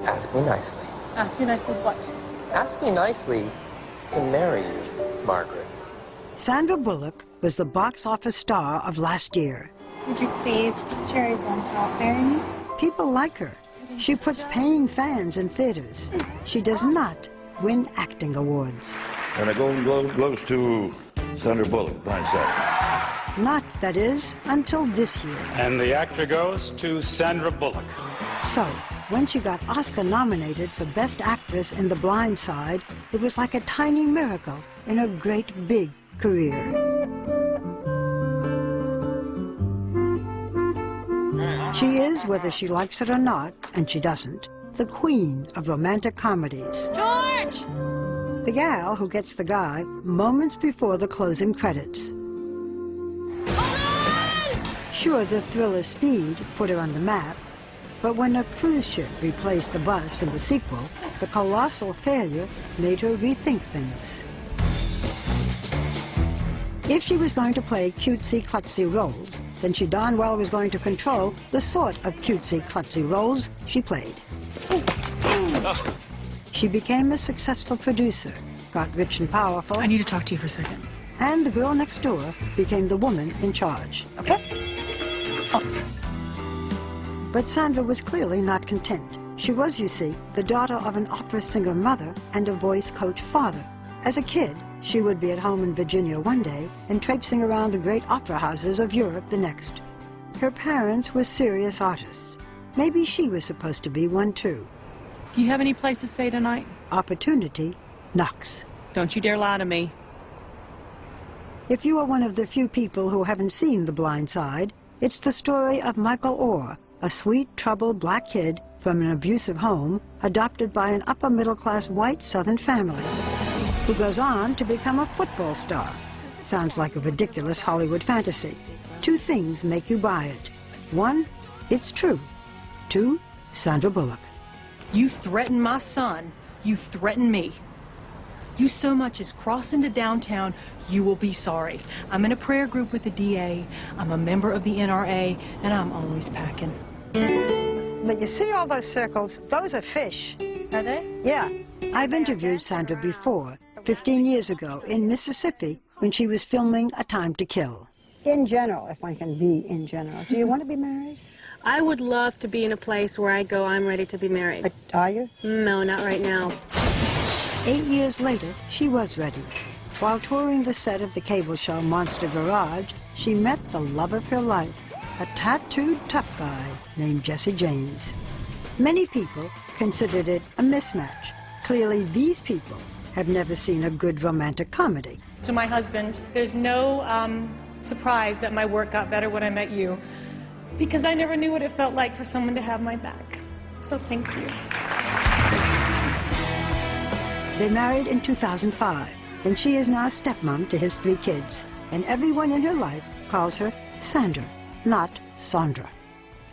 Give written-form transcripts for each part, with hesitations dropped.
Ask me nicely. Ask me nicely what? Ask me nicely to marry you, Margaret. Sandra Bullock was the box office star of last year. Would you please, cherries on top, marry me? People like her. She puts paying fans in theaters. She does not win acting awards. And the Golden Globe goes to Sandra Bullock, Blindside. Not, that is, until this year. And the actor goes to Sandra Bullock. So, when she got Oscar nominated for Best Actress in The Blind Side, it was like a tiny miracle in her great big career. She is, whether she likes it or not, and she doesn't, the queen of romantic comedies. George! The gal who gets the guy moments before the closing credits. Hold on! Sure, the thriller Speed put her on the map, but when a cruise ship replaced the bus in the sequel, the colossal failure made her rethink things. If she was going to play cutesy-klutzy roles, then she darn well was going to control the sort of cutesy-klutzy roles she played. She became a successful producer, got rich and powerful. I need to talk to you for a second. And the girl next door became the woman in charge. Okay? Oh. But Sandra was clearly not content. She was, you see, the daughter of an opera singer mother and a voice coach father. As a kid, she would be at home in Virginia one day and traipsing around the great opera houses of Europe the next. Her parents were serious artists. Maybe she was supposed to be one too. Do you have any place to stay tonight? Opportunity knocks. Don't you dare lie to me. If you are one of the few people who haven't seen The Blind Side, it's the story of Michael Orr, a sweet, troubled black kid from an abusive home, adopted by an upper-middle-class white Southern family, who goes on to become a football star. Sounds like a ridiculous Hollywood fantasy. Two things make you buy it. One, it's true. Two, Sandra Bullock. You threaten my son. You threaten me. You so much as cross into downtown, you will be sorry. I'm in a prayer group with the DA. I'm a member of the NRA, and I'm always packing. But you see all those circles? Those are fish. Are they? Yeah. I've interviewed Sandra before, 15 years ago, in Mississippi, when she was filming A Time to Kill. In general, if one can be in general, do you want to be married? I would love to be in a place where I go, I'm ready to be married. Are you? No, not right now. 8 years later, she was ready. While touring the set of the cable show Monster Garage, she met the love of her life, a tattooed tough guy named Jesse James. Many people considered it a mismatch. Clearly, these people have never seen a good romantic comedy. To my husband, there's no surprise that my work got better when I met you, because I never knew what it felt like for someone to have my back. So thank you. They married in 2005, and she is now stepmom to his 3 kids, and everyone in her life calls her Sandra, not Sandra.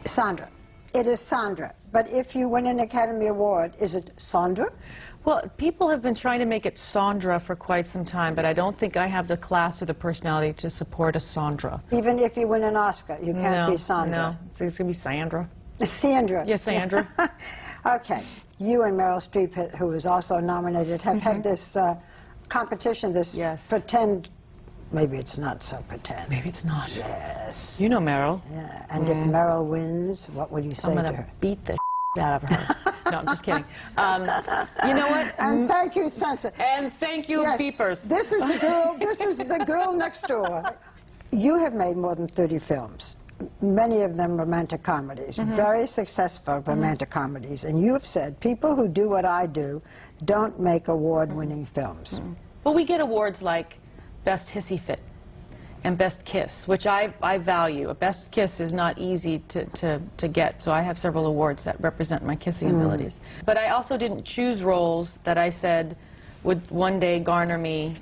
Sandra. It is Sandra, but if you win an Academy Award, is it Sandra? Well, people have been trying to make it Sandra for quite some time, but I don't think I have the class or the personality to support a Sandra. Even if you win an Oscar, you can't be Sandra. No, it's going to be Sandra. Sandra. Yes, Sandra. Okay. You and Meryl Streep, who was also nominated, have had this competition, this pretend. Maybe it's not so pretend. Maybe it's not. Yes. You know Meryl. Yeah. And if Meryl wins, what would you say I'm to going her? to beat the out of her. No, I'm just kidding. You know what? And thank you, Censor. And thank you, beepers. This is the girl. This is the girl next door. You have made more than 30 films. Many of them romantic comedies, very successful romantic comedies. And you have said people who do what I do don't make award-winning films. Well, we get awards like Best Hissy Fit and Best Kiss, which I value. A Best Kiss is not easy to get, so I have several awards that represent my kissing abilities. But I also didn't choose roles that I said would one day garner me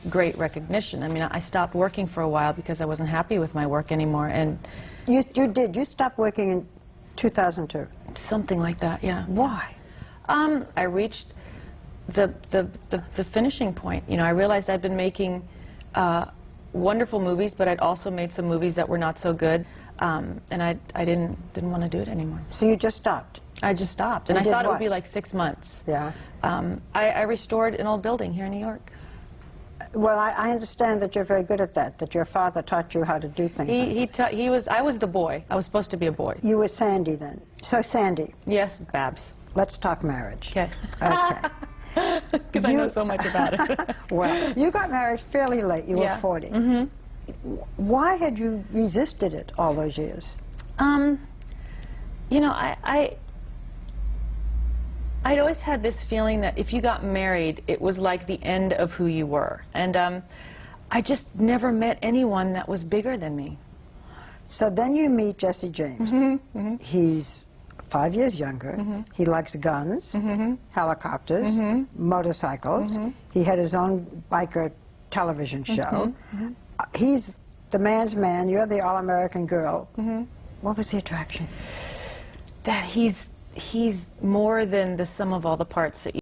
great recognition. I mean, I stopped working for a while because I wasn't happy with my work anymore. And you did. You stopped working in 2002. Something like that, yeah. Why? I reached the finishing point. You know, I realized I'd been making wonderful movies, but I'd also made some movies that were not so good. And I didn't want to do it anymore. So you just stopped? I just stopped, and I did thought it what? would be like 6 months. Yeah. I restored an old building here in New York. Well, I understand that you're very good at that your father taught you how to do things. I was the boy. I was supposed to be a boy. You were Sandy then. So, Sandy, Yes, Babs. let's talk marriage. Okay. Okay. Because I know so much about it. Well, you got married fairly late. You were 40. Mm-hmm. Why had you resisted it all those years? You know, I'd always had this feeling that if you got married, it was like the end of who you were. And I just never met anyone that was bigger than me. So then you meet Jesse James. Mm-hmm, mm-hmm. He's 5 years younger. Mm-hmm. He likes guns, mm-hmm. helicopters, mm-hmm. motorcycles. Mm-hmm. He had his own biker television show. Mm-hmm. Mm-hmm. He's the man's man. You're the all-American girl. Mm-hmm. What was the attraction? That he's more than the sum of all the parts that you